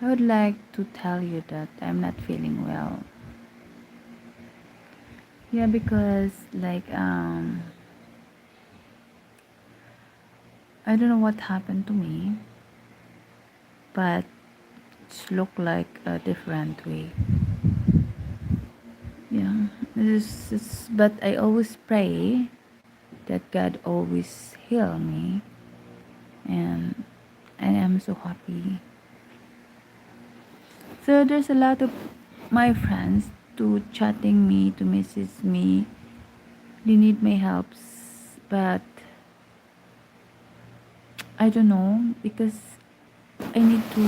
I would like to tell you that I'm not feeling well. Yeah, because I don't know what happened to me, but it's look like a different way. Yeah, but I always pray that God always heal me, and I am so happy. So there's a lot of my friends to chatting me, to message me. They need my helps, but I don't know because I need to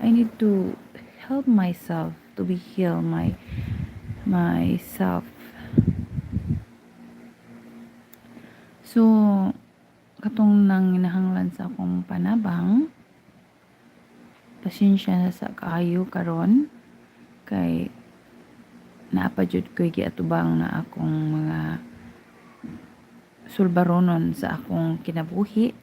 I need to help myself to be heal myself. So katong nang hinahanglan sa akong panabang, pasensya na sa kaayo karon kay naapa jud ko'y giatubang na akong mga sulbaronon sa akong kinabuhi.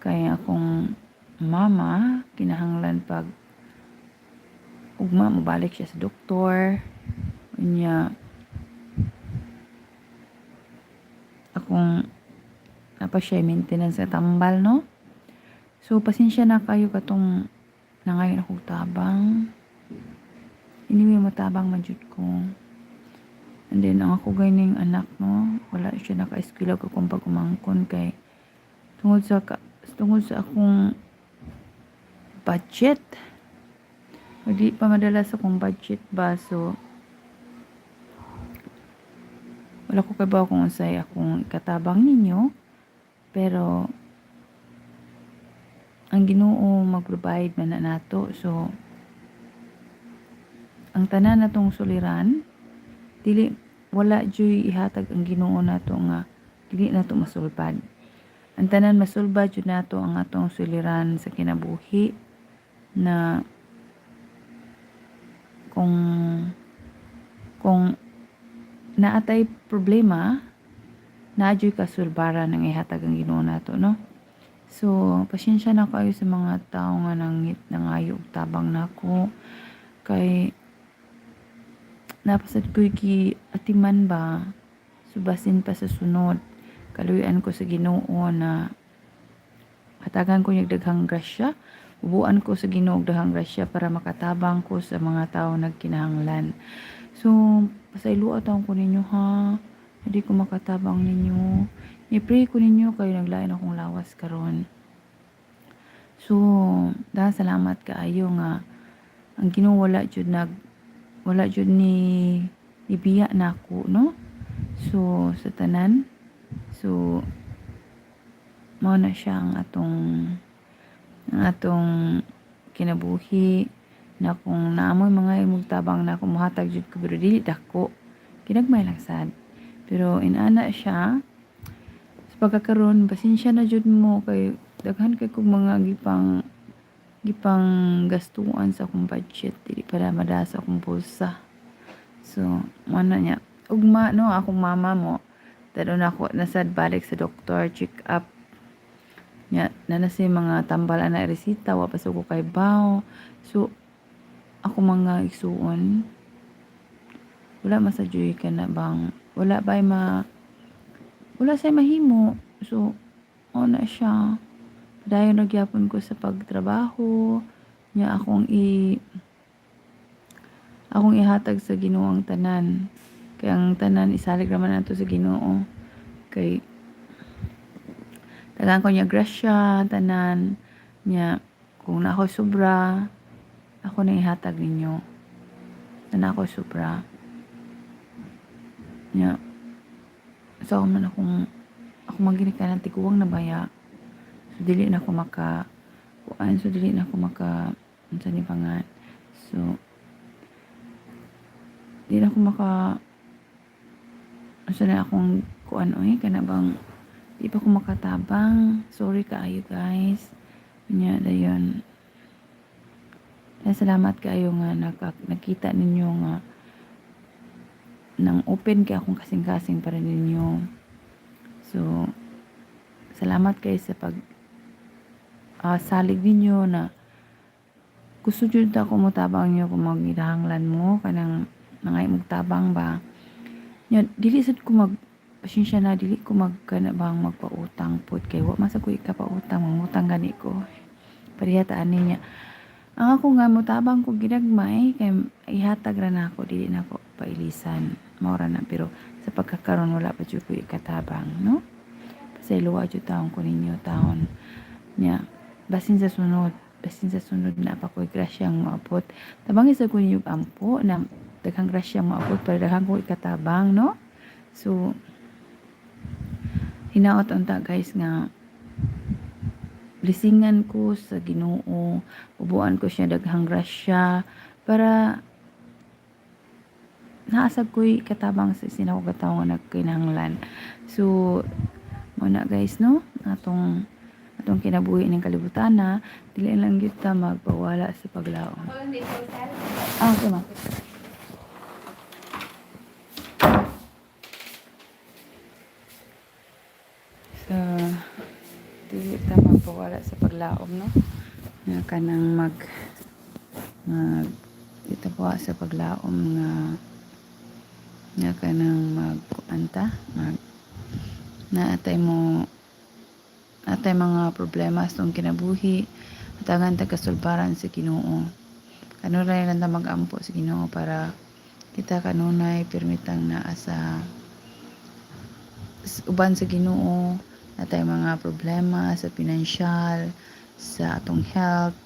Kay akong mama kinahanglan pag ugma mobalik siya sa doktor. Unya akong napa siya maintenance sa tambal, no? So pasensya na kayo katong nangayon akong tabang. Anyway, matabang man jud ko. And then ang ako gayning anak, no, wala siya naka-eskwela ko kung pagumangkon kay tungod sa akong budget. Hindi pa madala sa akong budget ba, so wala ko kabaw kung unsay akong katabang ninyo, pero ang Ginoo mag-provide man na nato. So ang tanan natong suliran dili wala joy ihatag ang Ginoo nato nga dili nato masulbad. Ang tanan masulbad jud nato ang atong suliran sa kinabuhi na kung naatay problema naa joy kasulbaran ang ihatag ang Ginoo nato, no? So pasensya na kayo sa mga tao nga nangit nangayo og tabang nako kay napasad ko'y atiman ba subasin pa sa sunod kaluyan ko sa Ginoo na hatagan ko yung daghang grasya, ubuan ko sa Ginoo og daghang grasya para makatabang ko sa mga tao nagkinahanglan. So pasayloa taon ko ninyo ha, hindi ko makatabang ninyo, i-pray ko ninyo kayo naglain akong lawas karon. So dahil salamat kaayo nga ang Ginoo wala jud ni ibiya nako, no? So sa tanan, so mao na siya ang atong kinabuhi na kung naamoy mga imong tabang na kumuhatag jud ko pero dili dako kinagmay lang sad, pero inana siya sa pagkakaroon pasensya na jud mo kay daghan kay kog mga gipang gastuan sa akong budget dili para mada sa akong bulsa. So ano niya ugma, no, akong mama mo tado na ako nasad balik sa doktor check up nya na si mga tambal na resita wa pa ko kay baw. So ako mga igsuon wala masadyoy ka na bang wala say mahimo. So na siya dayon nagyapon ko sa pagtrabaho nya akong ihatag sa Ginoo ang tanan kay ang tanan isalig raman nato sa Ginoo kay tagaan ko niya grasya tanan nya kung na ako sobra ako na ihatag ninyo na ako sobra nya so man ako magini ka ng tiguwang na baya. So dili na ako unsa ni pangan. So dili na ako unsa na akong kuan kana bang di pa ako makatabang. Sorry kaayo guys. Nya dayon. Salamat kaayo nga nakita ninyo nga nang open kay akong kasing-kasing para ninyo. So salamat kayo sa salig ninyo na gusto jud ako mo tabang niyo kung magidahanglan mo kanang mga imong tabang ba. Nya dili sad ko pasensya na dili ko magkana bang magpautang pud kay wa man sa ko ikapautang mangutang gani ko. Pareha ta ani niya. Ang ako nga motabang ko ginagmay kay ihatag ra na ako dili na ako pailisan. Mao ra na pero sa pagkakaron wala pa jud ko ikatabang, no? Pasayloa jud taon ko ninyo taon nya basin sa sunod na pa ko'y grasyang maabot. Tabang isa ko ninyo ampo na daghang grasyang maabot para daghang ko ikatabang, no? So, hinaot unta guys nga blessingan ko sa Ginoo, ubuan ko siya daghang grasya para naasag ko'y katabang sa sinako katawo nga nagkinahanglan. So, muna guys, no? Atong kinabuhi ng kalibutan na dili lang gyud ta magpawala sa paglaom. Okay ma. So, dili ta magpawala sa paglaom, no? Nga kanang dito po sa paglaom nga kanang magkuanta atay mga problema sa tong kinabuhi atagan ta kasulbaran sa Ginoo. Ano ra lang ta magampo sa Ginoo para kita kanunay permitang naa sa uban sa Ginoo atay mga problema sa pinansyal, sa atong health,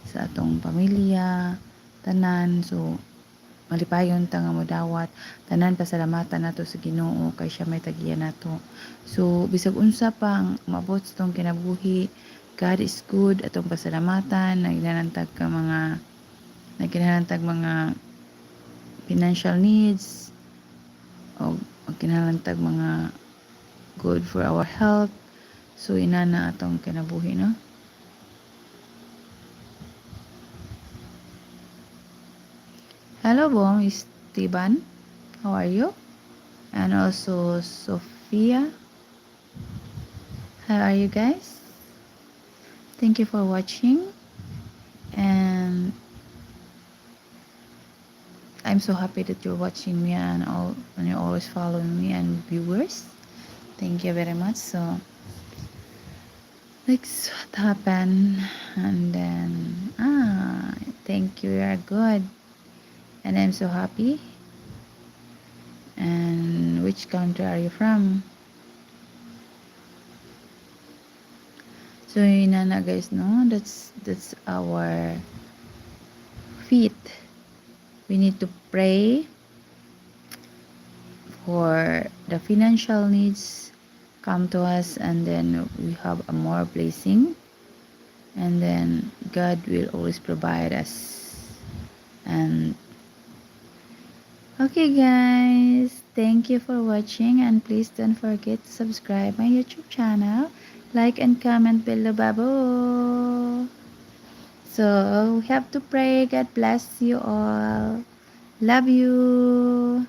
sa atong pamilya, tanan. So malipayon ta nga modawat tanan pasalamatan nato sa Ginoo kay siya may tagiya nato. So bisag unsa pang maabot sa tong kinabuhi, God is good. Atong pasalamatan nagkinahanglan mga financial needs o kinahanglan mga good for our health. So inana atong kinabuhi, no? Hello, Bong Esteban. How are you? And also Sophia. How are you guys? Thank you for watching. And I'm so happy that you're watching me and you're always following me and viewers. Thank you very much. So next what happened and then thank you, you're good. And I'm so happy. And which country are you from? So yun na guys, no? That's our feet. We need to pray for the financial needs come to us, and then we have a more blessing, and then God will always provide us. And okay guys, thank you for watching, and please don't forget to subscribe my YouTube channel, like and comment below, babo. So we have to pray. God bless you all. Love you.